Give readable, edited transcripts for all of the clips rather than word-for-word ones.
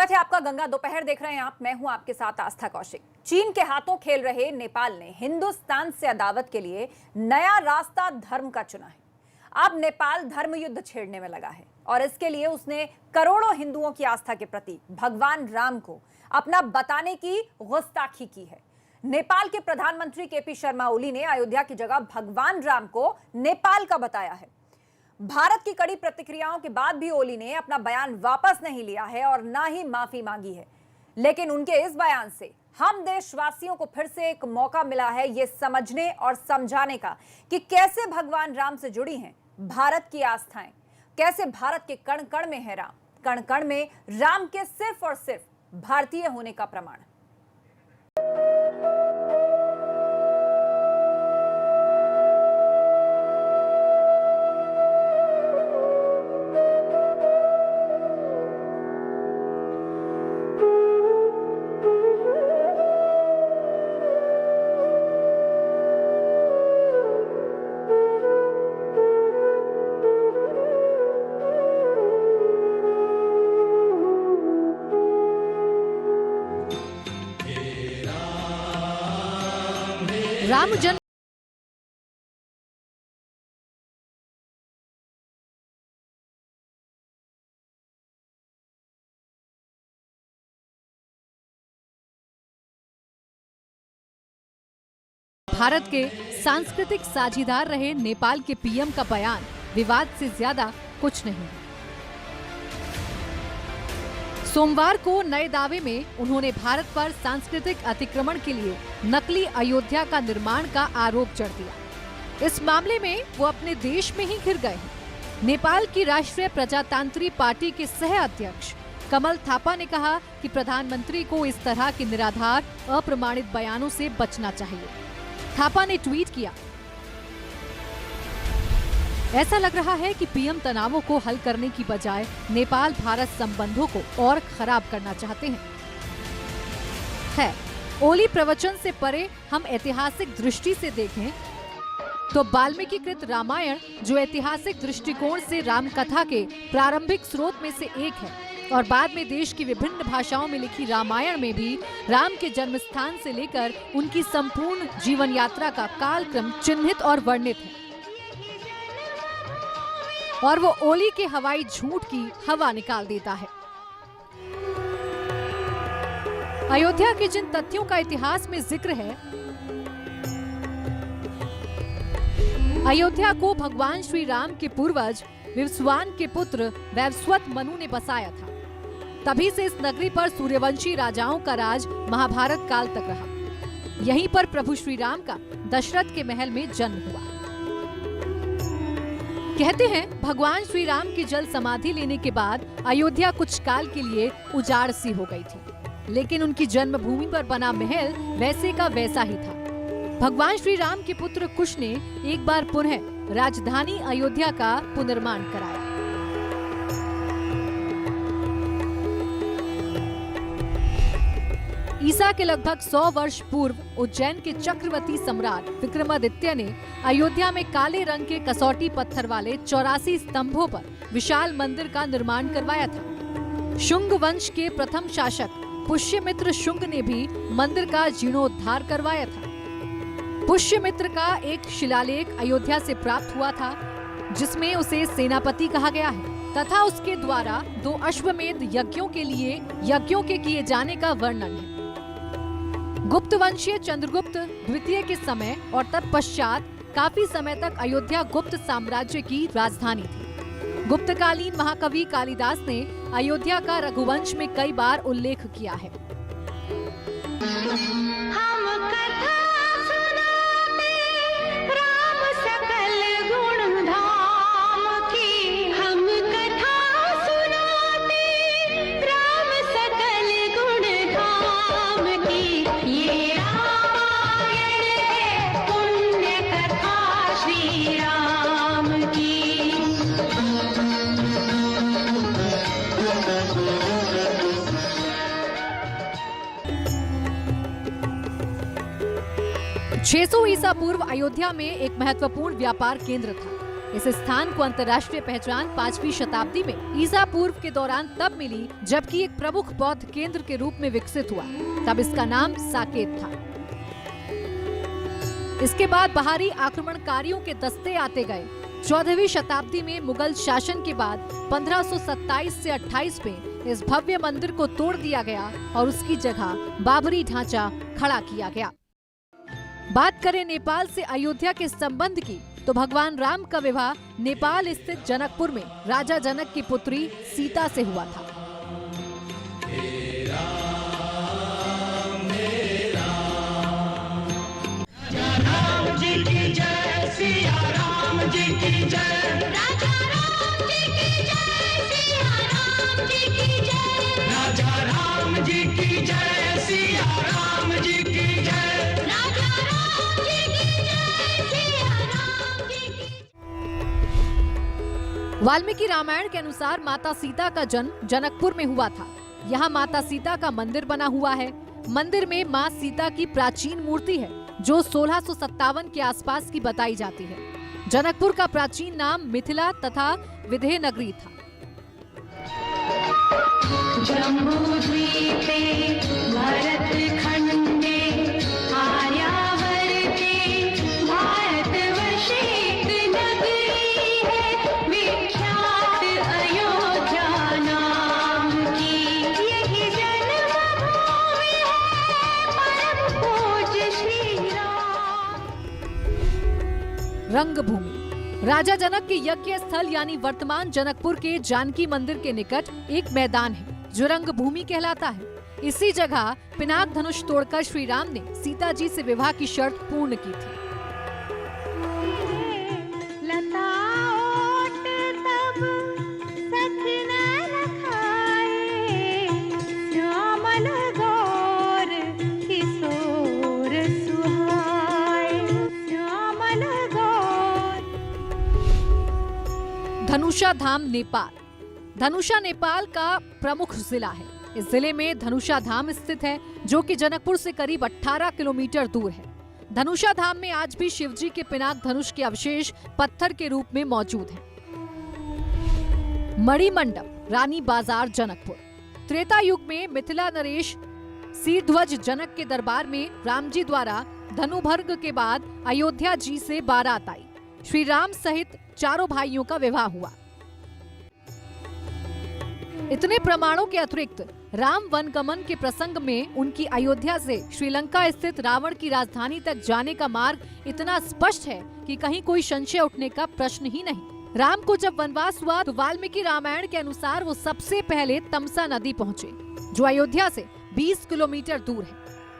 स्वागत है आपका गंगा दोपहर देख रहे हैं आप। मैं हूं आपके साथ आस्था कौशिक। चीन के हाथों खेल रहे नेपाल ने हिंदुस्तान से अदावत के लिए नया रास्ता धर्म का चुना है। अब नेपाल धर्म युद्ध छेड़ने में लगा है और इसके लिए उसने करोड़ों हिंदुओं की आस्था के प्रति भगवान राम को अपना बताने की गुस्ताखी की है। नेपाल के प्रधानमंत्री केपी शर्मा ओली ने अयोध्या की जगह भगवान राम को नेपाल का बताया है। भारत की कड़ी प्रतिक्रियाओं के बाद भी ओली ने अपना बयान वापस नहीं लिया है और ना ही माफी मांगी है। लेकिन उनके इस बयान से हम देशवासियों को फिर से एक मौका मिला है ये समझने और समझाने का कि कैसे भगवान राम से जुड़ी हैं भारत की आस्थाएं, कैसे भारत के कण कण में है राम, कण कण में राम के सिर्फ और सिर्फ भारतीय होने का प्रमाण। राम जन्म भारत के सांस्कृतिक साझीदार रहे नेपाल के पीएम का बयान विवाद से ज्यादा कुछ नहीं। सोमवार को नए दावे में उन्होंने भारत पर सांस्कृतिक अतिक्रमण के लिए नकली अयोध्या का निर्माण का आरोप जड़ दिया। इस मामले में वो अपने देश में ही घिर गए हैं। नेपाल की राष्ट्रीय प्रजातांत्रिक पार्टी के सह अध्यक्ष कमल थापा ने कहा कि प्रधानमंत्री को इस तरह के निराधार अप्रमाणित बयानों से बचना चाहिए। थापा ने ट्वीट किया, ऐसा लग रहा है कि पीएम तनावों को हल करने की बजाय नेपाल भारत संबंधों को और खराब करना चाहते हैं। ओली प्रवचन से परे हम ऐतिहासिक दृष्टि से देखें तो वाल्मीकिकृत रामायण, जो ऐतिहासिक दृष्टिकोण से राम कथा के प्रारंभिक स्रोत में से एक है, और बाद में देश की विभिन्न भाषाओं में लिखी रामायण में भी राम के जन्मस्थान से लेकर उनकी संपूर्ण जीवन यात्रा का कालक्रम चिन्हित और वर्णित है। और वो ओली के हवाई झूठ की हवा निकाल देता है। अयोध्या के जिन तथ्यों का इतिहास में जिक्र है, अयोध्या को भगवान श्री राम के पूर्वज विवस्वान के पुत्र वैवस्वत मनु ने बसाया था। तभी से इस नगरी पर सूर्यवंशी राजाओं का राज महाभारत काल तक रहा। यहीं पर प्रभु श्री राम का दशरथ के महल में जन्म हुआ। कहते हैं भगवान श्री राम की जल समाधि लेने के बाद अयोध्या कुछ काल के लिए उजाड़ सी हो गई थी, लेकिन उनकी जन्मभूमि पर बना महल वैसे का वैसा ही था। भगवान श्री राम के पुत्र कुश ने एक बार पुनः राजधानी अयोध्या का पुनर्निर्माण कराया। ईसा के लगभग 100 वर्ष पूर्व उज्जैन के चक्रवर्ती सम्राट विक्रमादित्य ने अयोध्या में काले रंग के कसौटी पत्थर वाले 84 स्तंभों पर विशाल मंदिर का निर्माण करवाया था। शुंग वंश के प्रथम शासक पुष्यमित्र शुंग ने भी मंदिर का जीर्णोद्धार करवाया था। पुष्यमित्र का एक शिलालेख अयोध्या से प्राप्त हुआ था, जिसमें उसे सेनापति कहा गया है तथा उसके द्वारा 2 अश्वमेध यज्ञों के किए जाने का वर्णन है। गुप्त वंशीय चंद्रगुप्त द्वितीय के समय और तत्पश्चात काफी समय तक अयोध्या गुप्त साम्राज्य की राजधानी थी। गुप्तकालीन महाकवि कालिदास ने अयोध्या का रघुवंश में कई बार उल्लेख किया है। छह सौ ईसा पूर्व अयोध्या में एक महत्वपूर्ण व्यापार केंद्र था। इस स्थान को अंतर्राष्ट्रीय पहचान 5वीं शताब्दी में ईसा पूर्व के दौरान तब मिली जबकि एक प्रमुख बौद्ध केंद्र के रूप में विकसित हुआ। तब इसका नाम साकेत था। इसके बाद बाहरी आक्रमणकारियों के दस्ते आते गए। 14वीं शताब्दी में मुगल शासन के बाद 1527 से 28 में इस भव्य मंदिर को तोड़ दिया गया और उसकी जगह बाबरी ढांचा खड़ा किया गया। बात करें नेपाल से अयोध्या के संबंध की, तो भगवान राम का विवाह नेपाल स्थित जनकपुर में राजा जनक की पुत्री सीता से हुआ था। वाल्मीकि रामायण के अनुसार माता सीता का जन्म जनकपुर में हुआ था। यहाँ माता सीता का मंदिर बना हुआ है। मंदिर में माँ सीता की प्राचीन मूर्ति है जो 1657 के आसपास की बताई जाती है। जनकपुर का प्राचीन नाम मिथिला तथा विदेह नगरी था। जम्बूद्वीपे भरतखण्डे आर्यावर्ते भारतवर्षे नगरी है विख्यात अयोध्या नाम की। यही जन्मभूमि है परम पूज्य श्री राम। रंगभूमि राजा जनक के यज्ञ स्थल यानी वर्तमान जनकपुर के जानकी मंदिर के निकट एक मैदान है जो रंगभूमि कहलाता है। इसी जगह पिनाक धनुष तोड़कर श्री राम ने सीता जी से विवाह की शर्त पूर्ण की थी। धनुषा धाम नेपाल। धनुषा नेपाल का प्रमुख जिला है। इस जिले में धनुषा धाम स्थित है जो कि जनकपुर से करीब 18 किलोमीटर दूर है। धनुषा धाम में आज भी शिवजी के पिनाक धनुष के अवशेष पत्थर के रूप में मौजूद हैं। मणिमंडप रानी बाजार जनकपुर। त्रेता युग में मिथिला नरेश सिरध्वज जनक के दरबार में राम जी द्वारा धनुभर्ग के बाद अयोध्या जी से बारात आई। श्री राम सहित चारों भाइयों का विवाह हुआ। इतने प्रमाणों के अतिरिक्त राम वनगमन के प्रसंग में उनकी अयोध्या से श्रीलंका स्थित रावण की राजधानी तक जाने का मार्ग इतना स्पष्ट है कि कहीं कोई संशय उठने का प्रश्न ही नहीं। राम को जब वनवास हुआ तो वाल्मीकि रामायण के अनुसार वो सबसे पहले तमसा नदी पहुँचे जो अयोध्या से 20 किलोमीटर दूर है।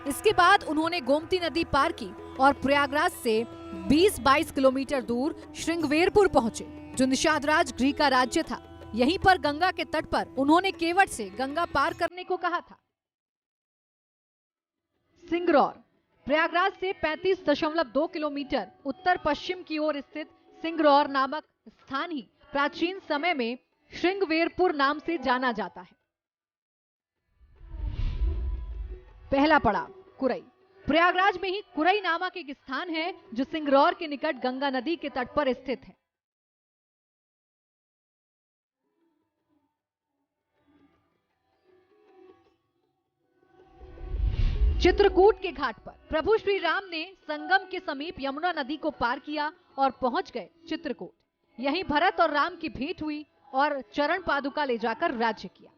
इसके बाद उन्होंने गोमती नदी पार की और प्रयागराज से 20-22 किलोमीटर दूर श्रृंगवेरपुर पहुँचे जो निषादराज गृह का राज्य था। यहीं पर गंगा के तट पर उन्होंने केवट से गंगा पार करने को कहा था। सिंगरौर प्रयागराज से 35.2 किलोमीटर उत्तर पश्चिम की ओर स्थित सिंगरौर नामक स्थान ही प्राचीन समय में श्रृंगवेरपुर नाम से जाना जाता है। पहला पड़ाव कुरई। प्रयागराज में ही कुरई नामक एक स्थान है जो सिंगरौर के निकट गंगा नदी के तट पर स्थित है। चित्रकूट के घाट पर प्रभु श्री राम ने संगम के समीप यमुना नदी को पार किया और पहुंच गए चित्रकूट। यहीं भरत और राम की भेंट हुई और चरण पादुका ले जाकर राज्य किया।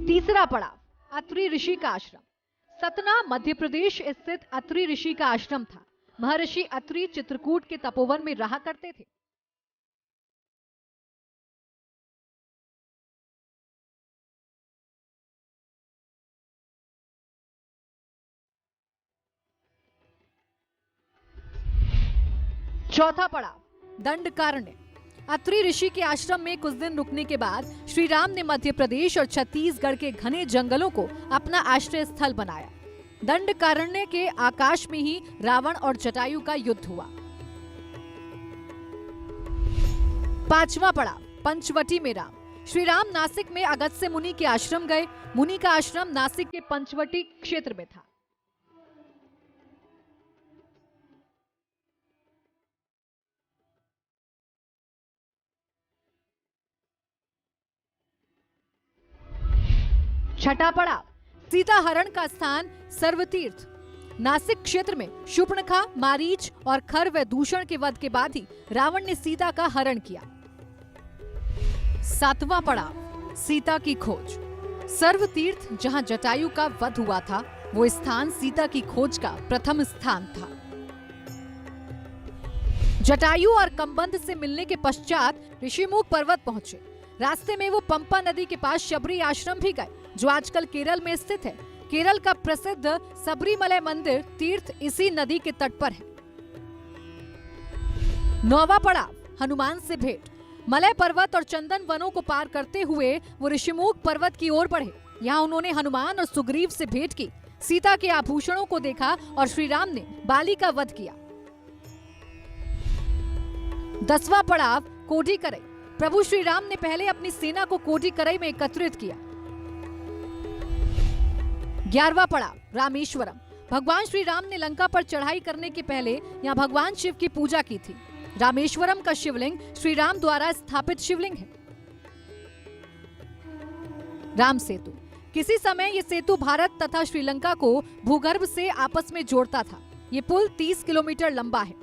तीसरा पड़ाव अत्रि ऋषि का आश्रम। सतना मध्य प्रदेश स्थित अत्रि ऋषि का आश्रम था। महर्षि अत्रि चित्रकूट के तपोवन में रहा करते थे। चौथा पड़ाव दंडकारण्य। अत्रि ऋषि के आश्रम में कुछ दिन रुकने के बाद श्री राम ने मध्य प्रदेश और छत्तीसगढ़ के घने जंगलों को अपना आश्रय स्थल बनाया। दंडकारण्य के आकाश में ही रावण और जटायु का युद्ध हुआ। पांचवा पड़ाव पंचवटी में राम। श्री राम नासिक में अगस्त्य मुनि के आश्रम गए। मुनि का आश्रम नासिक के पंचवटी क्षेत्र में था। छठा पड़ाव, सीताहरण का स्थान सर्वतीर्थ। नासिक क्षेत्र में शूर्पणखा, मारीच और खर व दूषण के वध के बाद ही रावण ने सीता का हरण किया। सातवां पड़ाव, सीता की खोज। सर्वतीर्थ जहां जटायु का वध हुआ था, वो स्थान सीता की खोज का प्रथम स्थान था। जटायु और कंबंध से मिलने के पश्चात ऋषिमुख पर्वत पहुंचे। रास्ते में वो पंपा नदी के पास शबरी आश्रम भी गए, जो आजकल केरल में स्थित है। केरल का प्रसिद्ध सबरीमलय मंदिर तीर्थ इसी नदी के तट पर है। नौवां पड़ाव, हनुमान से भेंट। मलय पर्वत और चंदन वनों को पार करते हुए वो ऋषिमुख पर्वत की ओर बढ़े। यहाँ उन्होंने हनुमान और सुग्रीव से भेंट की, सीता के आभूषणों को देखा और श्री राम ने बाली का वध किया। 10वां पड़ाव, कोढ़ीकरई। प्रभु श्री राम ने पहले अपनी सेना को कोढ़ीकरई में एकत्रित किया। 11वां पड़ाव, रामेश्वरम। भगवान श्री राम ने लंका पर चढ़ाई करने के पहले यहाँ भगवान शिव की पूजा की थी। रामेश्वरम का शिवलिंग श्री राम द्वारा स्थापित शिवलिंग है। राम सेतु, किसी समय ये सेतु भारत तथा श्रीलंका को भूगर्भ से आपस में जोड़ता था। ये पुल 30 किलोमीटर लंबा है।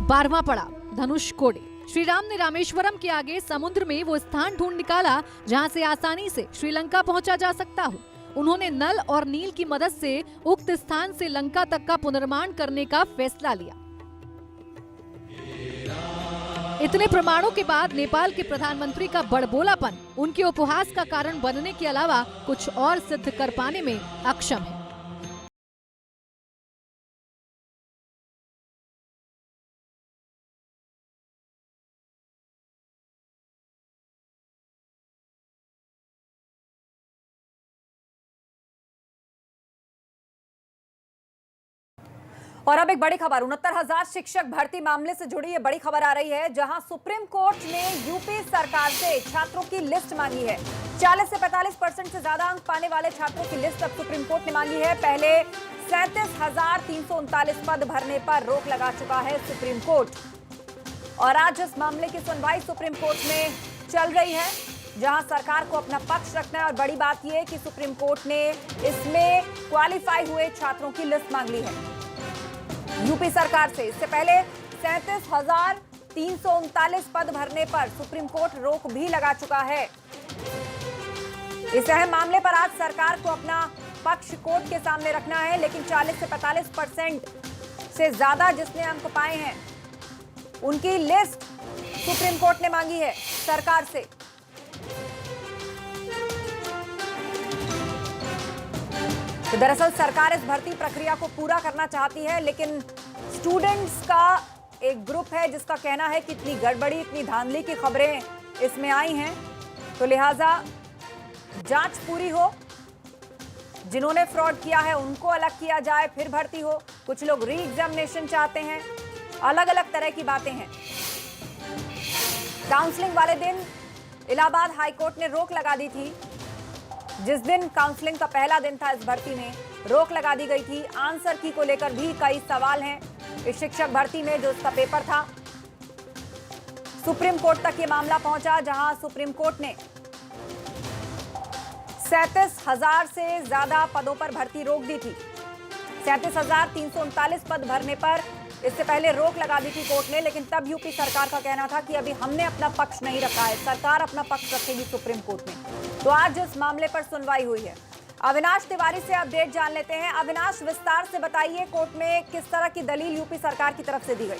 12वां पड़ाव, धनुषकोडी। श्री राम ने रामेश्वरम के आगे समुद्र में वो स्थान ढूंढ निकाला जहां से आसानी से श्रीलंका पहुंचा जा सकता हो। उन्होंने नल और नील की मदद से उक्त स्थान से लंका तक का पुनर्निर्माण करने का फैसला लिया। इतने प्रमाणों के बाद नेपाल के प्रधानमंत्री का बड़बोलापन उनके उपहास का कारण बनने के अलावा कुछ और सिद्ध कर पाने में अक्षम है। और अब एक बड़ी खबर, 69,000 शिक्षक भर्ती मामले से जुड़ी ये बड़ी खबर आ रही है, जहां सुप्रीम कोर्ट ने यूपी सरकार से छात्रों की लिस्ट मांगी है। 40 से 45% से ज्यादा अंक पाने वाले छात्रों की लिस्ट अब सुप्रीम कोर्ट ने मांगी है। पहले 37,339 पद भरने पर रोक लगा चुका है सुप्रीम कोर्ट, और आज इस मामले की सुनवाई सुप्रीम कोर्ट में चल रही है, जहां सरकार को अपना पक्ष रखना है। और बड़ी बात यह है कि सुप्रीम कोर्ट ने इसमें क्वालिफाई हुए छात्रों की लिस्ट मांग ली है यूपी सरकार से। इससे पहले 37,339 पद भरने पर सुप्रीम कोर्ट रोक भी लगा चुका है। इस अहम मामले पर आज सरकार को अपना पक्ष कोर्ट के सामने रखना है, लेकिन 40 से 45% से ज्यादा जिसने अंक पाए हैं उनकी लिस्ट सुप्रीम कोर्ट ने मांगी है सरकार से। तो दरअसल सरकार इस भर्ती प्रक्रिया को पूरा करना चाहती है, लेकिन स्टूडेंट्स का एक ग्रुप है जिसका कहना है कि इतनी गड़बड़ी, इतनी धांधली की खबरें इसमें आई हैं, तो लिहाजा जांच पूरी हो, जिन्होंने फ्रॉड किया है उनको अलग किया जाए, फिर भर्ती हो। कुछ लोग री एग्जामिनेशन चाहते हैं, अलग अलग तरह की बातें हैं। काउंसलिंग वाले दिन इलाहाबाद हाईकोर्ट ने रोक लगा दी थी। जिस दिन काउंसलिंग का पहला दिन था, इस भर्ती में रोक लगा दी गई थी। आंसर की को लेकर भी कई सवाल हैं इस शिक्षक भर्ती में, जो उसका पेपर था। सुप्रीम कोर्ट तक ये मामला पहुंचा, जहां सुप्रीम कोर्ट ने 37,000 से ज्यादा पदों पर भर्ती रोक दी थी। 37,339 पद भरने पर इससे पहले रोक लगा दी थी कोर्ट ने, लेकिन तब यूपी सरकार का कहना था कि अभी हमने अपना पक्ष नहीं रखा है, सरकार अपना पक्ष रखेगी सुप्रीम कोर्ट में। तो आज इस मामले पर सुनवाई हुई है। अविनाश तिवारी से अपडेट जान लेते हैं। अविनाश, विस्तार से बताइए, कोर्ट में किस तरह की दलील यूपी सरकार की तरफ से दी गई?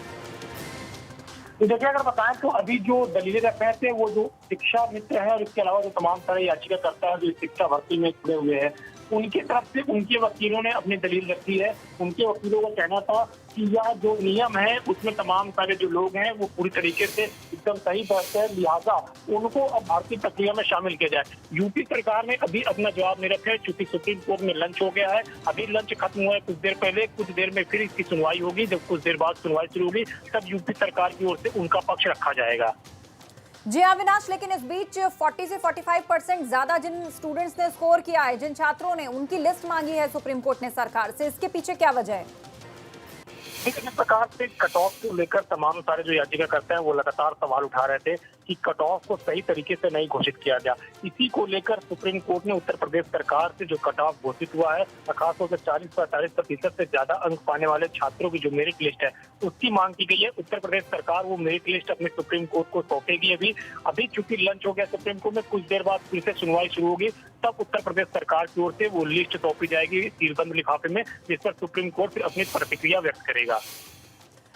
देखिए, अगर बताएं तो अभी जो दलीलें रख रहे थे वो जो शिक्षा मित्र है और इसके अलावा जो तमाम तरह याचिकाकर्ता है जो शिक्षा भर्ती में जुड़े हुए हैं, उनकी तरफ से उनके वकीलों ने अपनी दलील रखी है। उनके वकीलों का कहना था कि यह जो नियम है उसमें तमाम सारे जो लोग हैं वो पूरी तरीके से एकदम सही बात है, लिहाजा उनको अब भारतीय प्रक्रिया में शामिल किया जाए। यूपी सरकार ने अभी अपना जवाब नहीं रखा है, चूंकि सुप्रीम कोर्ट में लंच हो गया है। अभी लंच खत्म हुआ है कुछ देर पहले, कुछ देर में फिर इसकी सुनवाई होगी। जब कुछ देर बाद सुनवाई शुरू होगी तब यूपी सरकार की ओर से उनका पक्ष रखा जाएगा। जी अविनाश, लेकिन इस बीच 40 से 45% ज्यादा जिन स्टूडेंट्स ने स्कोर किया है, जिन छात्रों ने, उनकी लिस्ट मांगी है सुप्रीम कोर्ट ने सरकार से, इसके पीछे क्या वजह है? देखिए, जिस प्रकार से कट ऑफ को लेकर तमाम सारे जो याचिकाकर्ता हैं वो लगातार सवाल उठा रहे थे कि कट ऑफ को सही तरीके से नहीं घोषित किया गया। इसी को लेकर सुप्रीम कोर्ट ने उत्तर प्रदेश सरकार से जो कट ऑफ घोषित हुआ है, खासतौर से 40-45% से ज्यादा अंक पाने वाले छात्रों की जो मेरिट लिस्ट है उसकी मांग की गई है। उत्तर प्रदेश सरकार वो मेरिट लिस्ट अपने सुप्रीम कोर्ट को सौंपेगी। अभी चूंकि लंच हो गया सुप्रीम कोर्ट में, कुछ देर बाद फिर से सुनवाई शुरू होगी, तब उत्तर प्रदेश सरकार की ओर से वो लिस्ट सौंपी जाएगी सीलबंद लिफाफे में, जिस पर सुप्रीम कोर्ट फिर अपनी प्रतिक्रिया व्यक्त करेगा।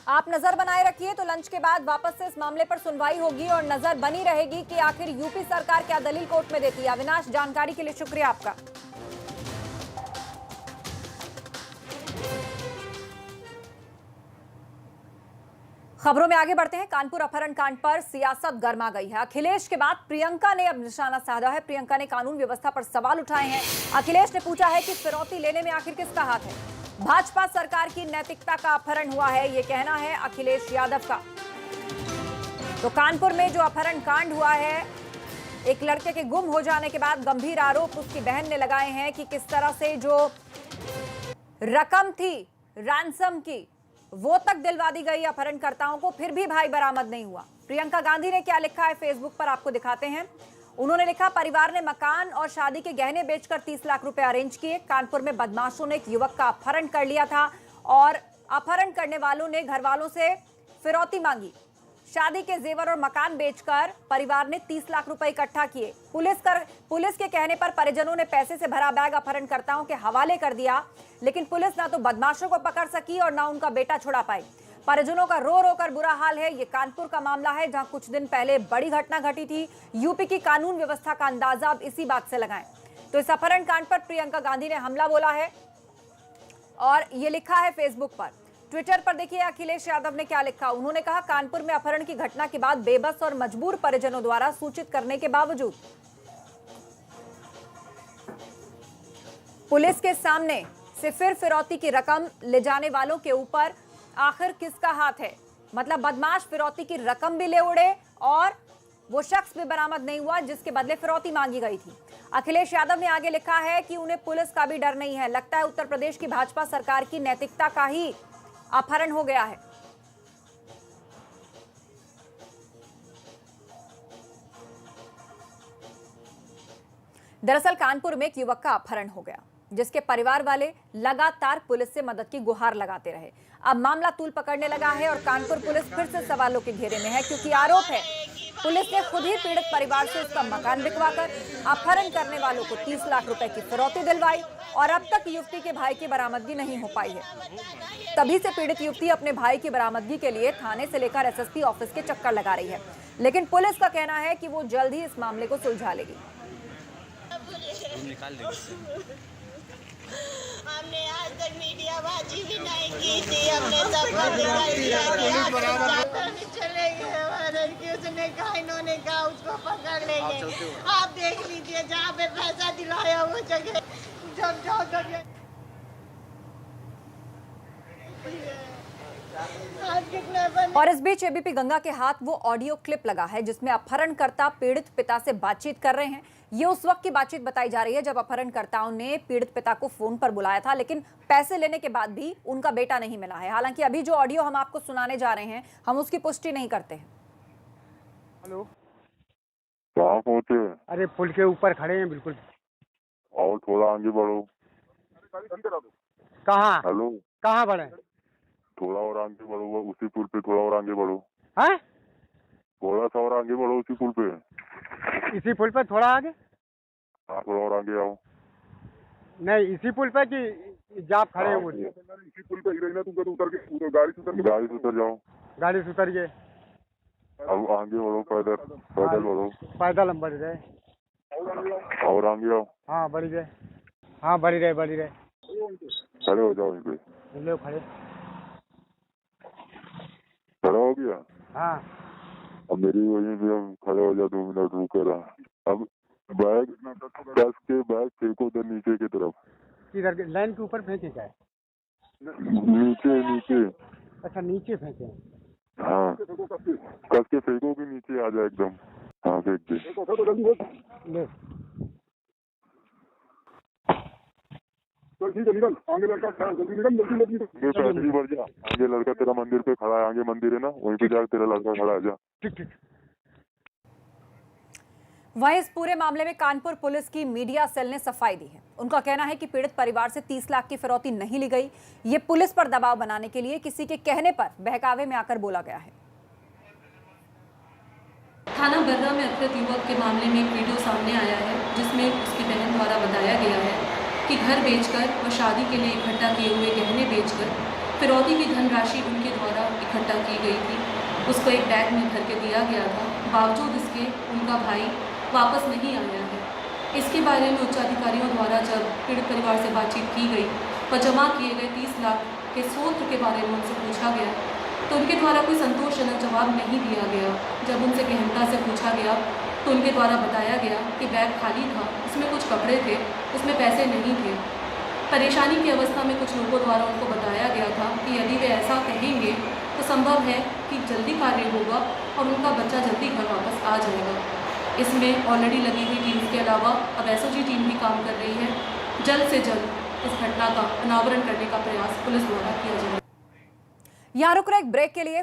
आप नजर बनाए रखिए, तो लंच के बाद वापस से इस मामले पर सुनवाई होगी और नजर बनी रहेगी कि आखिर यूपी सरकार क्या दलील कोर्ट में देती है। अविनाश, जानकारी के लिए शुक्रिया आपका। खबरों में आगे बढ़ते हैं। कानपुर अपहरण कांड पर सियासत गर्मा गई है। अखिलेश के बाद प्रियंका ने अब निशाना साधा है। प्रियंका ने कानून व्यवस्था पर सवाल उठाए हैं। अखिलेश ने पूछा है कि फिरौती लेने में आखिर किसका हाथ है। भाजपा सरकार की नैतिकता का अपहरण हुआ है, ये कहना है अखिलेश यादव का। तो कानपुर में जो अपहरण कांड हुआ है, एक लड़के के गुम हो जाने के बाद गंभीर आरोप उसकी बहन ने लगाए हैं कि किस तरह से जो रकम थी रैंसम की वो तक दिलवा दी गई अपहरणकर्ताओं को, फिर भी भाई बरामद नहीं हुआ। प्रियंका गांधी ने क्या लिखा है फेसबुक पर आपको दिखाते हैं। उन्होंने लिखा, परिवार ने मकान और शादी के गहने बेचकर 30 लाख रुपए अरेंज किए। कानपुर में बदमाशों ने एक युवक का अपहरण कर लिया था और अपहरण करने वालों ने घर वालों से फिरौती मांगी। शादी के जेवर और मकान बेचकर परिवार ने 30 लाख रुपए इकट्ठा किए। पुलिस के कहने पर परिजनों ने पैसे से भरा बैग अपहरणकर्ताओं के हवाले कर दिया, लेकिन पुलिस ना तो बदमाशों को पकड़ सकी और ना उनका बेटा छुड़ा पाई। परिजनों का रो रो कर बुरा हाल है। ये कानपुर का मामला है, जहां कुछ दिन पहले बड़ी घटना घटी थी। यूपी की कानून व्यवस्था का अंदाजा अब इसी बात से लगाएं। तो इस अपहरण कांड पर प्रियंका गांधी ने हमला बोला है और ये लिखा है फेसबुक पर। ट्विटर पर देखिए अखिलेश यादव ने क्या लिखा। उन्होंने कहा, कानपुर में अपहरण की घटना के बाद बेबस और मजबूर परिजनों द्वारा सूचित करने के बावजूद पुलिस के सामने से फिर फिरौती की रकम ले जाने वालों के ऊपर आखिर किसका हाथ है। मतलब बदमाश फिरौती की रकम भी ले उड़े और वो शख्स भी बरामद नहीं हुआ जिसके बदले फिरौती मांगी गई थी। अखिलेश यादव ने आगे लिखा है कि उन्हें पुलिस का भी डर नहीं है। लगता है उत्तर प्रदेश की भाजपा सरकार की नैतिकता का ही अपहरण हो गया है। दरअसल कानपुर में एक युवक का अपहरण हो गया, जिसके परिवार वाले लगातार पुलिस से मदद की गुहार लगाते रहे। अब मामला तूल पकड़ने लगा है और कानपुर पुलिस फिर से सवालों के घेरे में है, क्योंकि आरोप है पुलिस ने खुद ही पीड़ित परिवार से उसका मकान बिकवाकर अपहरण करने वालों को 30 लाख रुपए की फिरौती दिलवाई और अब तक युवती के भाई की बरामदगी नहीं हो पाई है। तभी से पीड़ित युवती अपने भाई की बरामदगी के लिए थाने से लेकर एसएसपी ऑफिस के चक्कर लगा रही है, लेकिन पुलिस का कहना है कि वो जल्द ही इस मामले को सुलझा लेगी। हमने आज तक मीडियाबाजी भी नहीं की थी, हमने सबको दिखाई दिया कि चले गए हमारे, उसने कहा, इन्होंने कहा उसको पकड़ लेंगे। आप देख लीजिए, जहाँ पे पैसा दिलाया वो जगह जब जाओ तब और इस बीच एबीपी गंगा के हाथ वो ऑडियो क्लिप लगा है जिसमें अपहरणकर्ता पीड़ित पिता से बातचीत कर रहे हैं। ये उस वक्त की बातचीत बताई जा रही है जब अपहरणकर्ताओं ने पीड़ित पिता को फोन पर बुलाया था, लेकिन पैसे लेने के बाद भी उनका बेटा नहीं मिला है। हालांकि अभी जो ऑडियो हम आपको सुनाने जा रहे हैं, हम उसकी पुष्टि नहीं करते हैं। हेलो, कहाँ पहुँचे? अरे पुल के ऊपर खड़े हैं बिल्कुल। और थोड़ा आगे बढ़ो। कहाँ? हेलो, कहाँ बढ़े? थोड़ा और आगे बढ़ो, उसी पुल पे थोड़ा और आगे बढ़ो। हैं? थोड़ा सा और आगे बढ़ो उसी पुल पे। इसी पुल पे थोड़ा आगे? हाँ, थोड़ा और आगे आओ। नहीं, इसी पुल पे कि जहाँ खड़े हैं वो? इसी पुल पे गिरेगा, तुम उतर के गाड़ी से उतर जाओ। गाड़ी से उतर गए। अब आगे बढ़ो, पैदल बढ़ो। पैदल हम बढ़ रहे। और आगे आओ। हाँ बढ़ गए। हाँ बढ़ रहे। खड़े हो जाओ, यहीं पे लो खड़े। खड़ा हो गया? हाँ। अब मेरी वजह से हम खड़े हो जाओ, 2 मिनट रुक रहा। अब बैग कस के बैग फेंको उधर नीचे की तरफ। किधर? लाइन के ऊपर फेंके क्या है? नीचे। अच्छा, नीचे फेंके। हाँ, कस के फेंको कि नीचे आ जाए एकदम। हाँ, फेंक दे। ले। तो ठीक है, निकल, आगे लड़का खड़ा है, जल्दी निकल, जल्दी जल्दी ये पैदल ही बढ़ जा, आगे लड़का तेरा मंदिर पे खड़ा है, आगे मंदिर है ना, वहीं पे जाकर तेरा लड़का खड़ा है, जा। ठीक ठीक। वहीं इस पूरे मामले में कानपुर पुलिस की मीडिया सेल ने सफाई दी है। उनका कहना है कि पीड़ित परिवार से 30 लाख की फिरौती नहीं ली गई। ये पुलिस पर दबाव बनाने के लिए किसी के कहने पर बहकावे में आकर बोला गया है। थाना बर्रा में अपहृत युवक के मामले में एक वीडियो सामने आया है, जिसमें उसकी बहन द्वारा बताया गया है कि घर बेचकर व शादी के लिए इकट्ठा किए हुए गहने बेचकर फिरौती की धनराशि उनके द्वारा इकट्ठा की गई थी। उसको एक बैग में भर के दिया गया था, बावजूद इसके उनका भाई वापस नहीं आया है। इसके बारे में उच्चाधिकारियों द्वारा जब पीड़ित परिवार से बातचीत की गई व जमा किए गए 30 लाख के स्रोत के बारे में उनसे पूछा गया तो उनके द्वारा कोई संतोषजनक जवाब नहीं दिया गया। जब उनसे गहनता से पूछा गया तो उनके द्वारा बताया गया कि बैग खाली था, उसमें कुछ कपड़े थे, उसमें पैसे नहीं थे। परेशानी की अवस्था में कुछ लोगों द्वारा उनको बताया गया था कि यदि वे ऐसा कहेंगे तो संभव है कि जल्दी कार्य होगा और उनका बच्चा जल्दी घर वापस आ जाएगा। इसमें ऑलरेडी लगी हुई टीम के अलावा अब एसओजी टीम भी काम कर रही है। जल्द से जल्द इस घटना का अनावरण करने का प्रयास पुलिस द्वारा किया जाएगा। यहाँ रुक रहे एक ब्रेक के लिए।